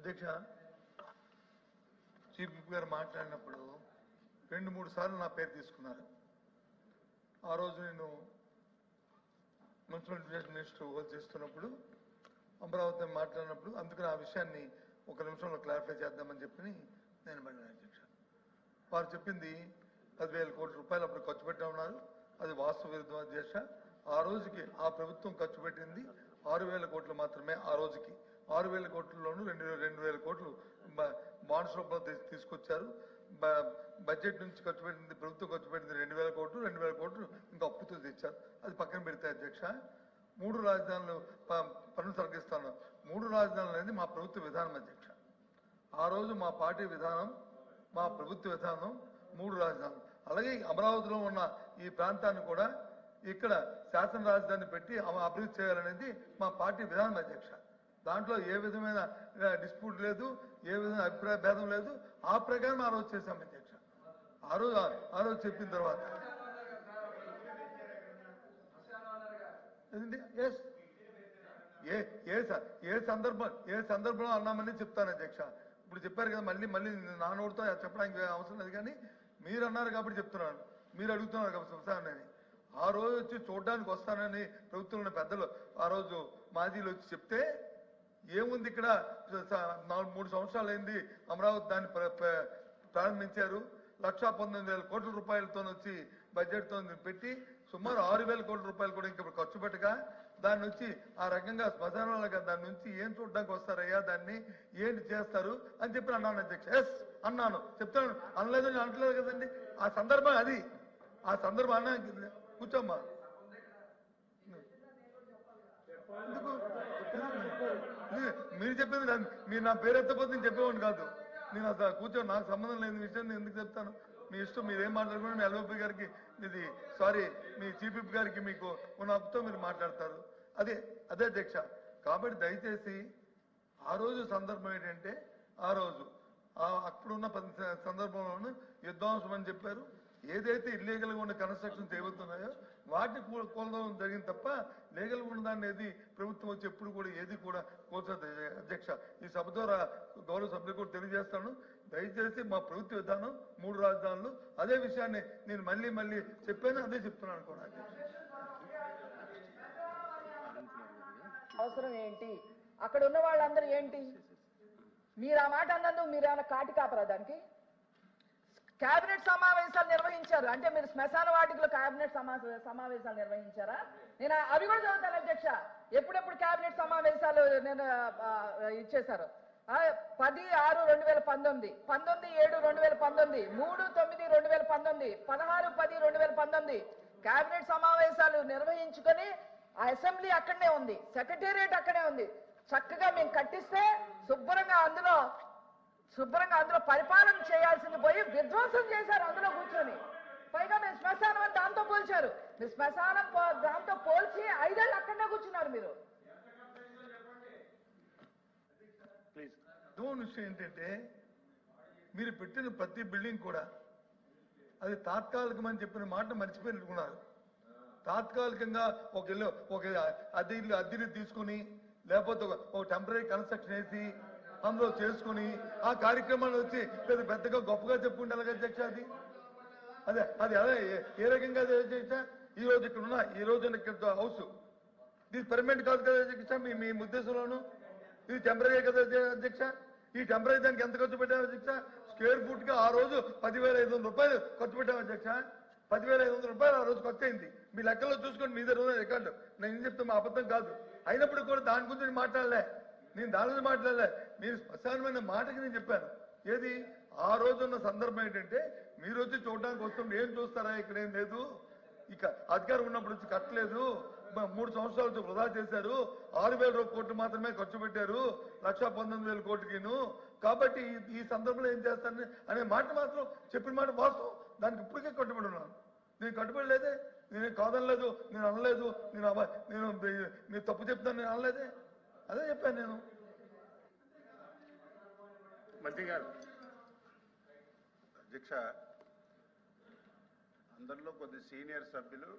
అధ్యక్ష, chief whip గారు మాట్లాడినప్పుడు 2-3 సార్లు నా పేరు తీసుకున్నారు. ఆ రోజు నేను మున్సిపల్ మినిస్టర్ హోల్డ్ చేస్తున్నప్పుడు అమరావతి మాట్లాడినప్పుడు అందుకని ఆ విషయాన్ని ఒక నిమిషంలో క్లారిఫై చేద్దామని చెప్పి నేను వెళ్ళాను అధ్యక్ష. వారు చెప్పింది 10,000 కోట్ల రూపాయలు అప్పుడు ఖర్చు పెట్టామన్నారు. అది వాస్తవ విరుద్ధం అధ్యక్ష. ఆ రోజుకి ఆ ప్రభుత్వం ఖర్చు పెట్టింది 6,000 కోట్లు మాత్రమే. ఆ రోజుకి 6,000 కోట్లలోనూ 2,000 కోట్లు బాండ్స్ రూపంలో తీసుకొచ్చారు. బడ్జెట్ నుంచి ఖర్చు పెట్టింది, ప్రభుత్వం ఖర్చు పెట్టింది 2,000 కోట్లు, 2,000 కోట్లు ఇంకా అప్పుతో తెచ్చారు. అది పక్కన పెడితే అధ్యక్ష, 3 రాజధానులు పన్ను తొలగిస్తాను. 3 రాజధానులు అనేది మా ప్రభుత్వ విధానం అధ్యక్ష. ఆ రోజు మా పార్టీ విధానం, మా ప్రభుత్వ విధానం 3 రాజధానులు. అలాగే అమరావతిలో ఉన్న ఈ ప్రాంతాన్ని కూడా ఇక్కడ శాసన రాజధాని పెట్టి అభివృద్ధి చేయాలనేది మా పార్టీ విధానం అధ్యక్ష. దాంట్లో ఏ విధమైన డిస్ప్యూట్ లేదు, ఏ విధమైన అభిప్రాయ భేదం లేదు. ఆ ప్రకారం ఆ రోజు చేశాం అధ్యక్ష. ఆ రోజు చెప్పిన తర్వాత ఏ సందర్భంలో అన్నామని చెప్తాను అధ్యక్ష. ఇప్పుడు చెప్పారు కదా, మళ్ళీ నా నోటితో చెప్పడానికి అవసరం లేదు. కానీ మీరు అన్నారు కాబట్టి చెప్తున్నాను, మీరు అడుగుతున్నారు కాబట్టి వస్తానని. ఆ రోజు వచ్చి చూడడానికి వస్తానని ప్రభుత్వంలో పెద్దలు ఆ రోజు మాజీలు వచ్చి చెప్తే ఏముంది, ఇక్కడ 3 సంవత్సరాలు అయింది అమరావతి దాన్ని ప్రారంభించారు. 1,19,000 కోట్ల రూపాయలతో వచ్చి బడ్జెట్తో పెట్టి సుమారు 6,000 కోట్ల రూపాయలు కూడా ఇంకా ఖర్చు పెట్టగా దాని నుంచి ఆ రకంగా శ్మశానాలుగా దాని నుంచి ఏం చూడడానికి వస్తారయ్యా, దాన్ని ఏంటి చేస్తారు అని చెప్పి అన్నాను అధ్యక్ష. ఎస్ అన్నాను, చెప్తాను, అనలేదు అనట్లేదు కదండి. ఆ సందర్భం అది, ఆ సందర్భం అన్నా. కూర్చోమ్మా, మీరు చెప్పింది మీరు నా పేరు ఎత్తపోతే నేను చెప్పేవాడిని కాదు. నేను అసలు కూర్చోండి, నాకు సంబంధం లేని విషయం నేను ఎందుకు చెప్తాను. మీ ఇష్టం, మీరేం మాట్లాడుకున్నా మీ ఎల్ఓపీ గారికి ఇది మీ చీఫ్ విప్ గారికి మీకు ఉన్న హక్కుతో మీరు మాట్లాడతారు. అదే అధ్యక్ష. కాబట్టి దయచేసి ఆ రోజు సందర్భం ఏంటంటే, ఆ రోజు అప్పుడున్న సందర్భంలోనూ యుద్ధాంశం అని చెప్పారు. ఏదైతే ఇల్లీగల్గా ఉన్న కన్స్ట్రక్షన్స్ ఏవవుతున్నాయో వాటిని కూలదడం జరిగింది తప్ప లీగల్గా ఉన్న దాన్ని ఏది ప్రభుత్వం వచ్చి ఎప్పుడు కూడా ఏది కూడా కూల్చదు అధ్యక్ష. ఈ సభ ద్వారా గౌరవ సభ్యులు కూడా తెలియజేస్తాను, దయచేసి మా ప్రభుత్వ విధానం 3 రాజధానులు. అదే విషయాన్ని నేను మళ్ళీ చెప్పాను, అదే చెప్తున్నాను కూడా అధ్యక్ష. అవసరం ఏంటి, అక్కడ ఉన్న వాళ్ళందరూ ఏంటి, మీరు ఆ మాట అన్నందుకు మీరు ఏమైనా కాటి కాపరా దానికి? కేబినెట్ సమావేశాలు నిర్వహించారు అంటే మీరు శ్మశాన వాటికలో కేబినెట్ సమావేశాలు నిర్వహించారా? నేను అవి కూడా చదువుతాను అధ్యక్ష. ఎప్పుడెప్పుడు కేబినెట్ సమావేశాలు నేను ఇచ్చేశారు? 10/6/2019, 19/7/2019, 3/9/2019, 16/10/2019 కేబినెట్ సమావేశాలు నిర్వహించుకొని ఆ అసెంబ్లీ అక్కడనే ఉంది, సెక్రటేరియట్ అక్కడే ఉంది. చక్కగా మేము కట్టిస్తే శుభ్రంగా అందులో పరిపాలన చేయాల్సింది పోయి విధ్వంసం చేశారు అందులో కూర్చొని. పైగా మీరు శ్మశానం అని దాంతో పోల్చారు. మీరు శ్మశానం దాంతో పోల్చి 5 ఏళ్ళు అక్కడనే కూర్చున్నారు మీరు. విషయం ఏంటంటే, మీరు పెట్టిన ప్రతి బిల్డింగ్ కూడా అది తాత్కాలికమని చెప్పిన మాట మర్చిపోయినట్టుకున్నారు. తాత్కాలికంగా ఒక అద్దెలు తీసుకుని లేకపోతే ఒక టెంపరీ కన్స్ట్రక్షన్ వేసి అందులో చేసుకుని ఆ కార్యక్రమాలు వచ్చి పెద్దగా గొప్పగా చెప్పుకుంటారు అధ్యక్ష. అది అదే ఏ రకంగా అధ్యక్ష? ఈ రోజు ఇక్కడ ఉన్న ఇక్కడ హౌస్ ఇది పర్మనెంట్ కాదు కదా అధ్యక్ష. మీ ఉద్దేశంలోను ఇది టెంపరీ కదా అధ్యక్ష. ఈ టెంపరీ దానికి ఎంత ఖర్చు పెట్టారు అధ్యక్ష? స్క్వేర్ ఫుట్ గా ఆ రోజు 10,500 రూపాయలు ఖర్చు పెట్టాం అధ్యక్ష. 10,500 రూపాయలు ఆ రోజు ఖర్చు అయింది. మీ లెక్కల్లో చూసుకోండి, మీ దగ్గర రికార్డు. నేను ఏం చెప్తే మా అబద్ధం కాదు. అయినప్పుడు కూడా దాని గురించి మాట్లాడలే, నేను దాని గురించి మాట్లాడలే. మీరు స్పష్టమైన మాటకి నేను చెప్పాను. ఏది ఆ రోజు ఉన్న సందర్భం ఏంటంటే, మీరు వచ్చి చూడడానికి వస్తుంటే ఏం చూస్తారా, ఇక్కడ ఏం లేదు, ఇక అధికారం ఉన్నప్పుడు వచ్చి కట్టలేదు, 3 సంవత్సరాలు వృధా చేశారు, 6,000 కోట్లు మాత్రమే ఖర్చు పెట్టారు 1,19,000 కోట్లకిను. కాబట్టి ఈ సందర్భంలో ఏం చేస్తారని అనే మాట మాత్రం చెప్పిన మాట వాస్తవం. దానికి ఇప్పటికే కట్టుబడి ఉన్నాను. నేను కట్టుబడి లేదే, నేనేం కాదనలేదు, నేను అనలేదు, నేను మీరు తప్పు చెప్తాను నేను అనలేదే, అదే చెప్పాను నేను. మంత్రి గారు. అధ్యక్ష, అందరిలో కొద్ది సీనియర్ సభ్యులు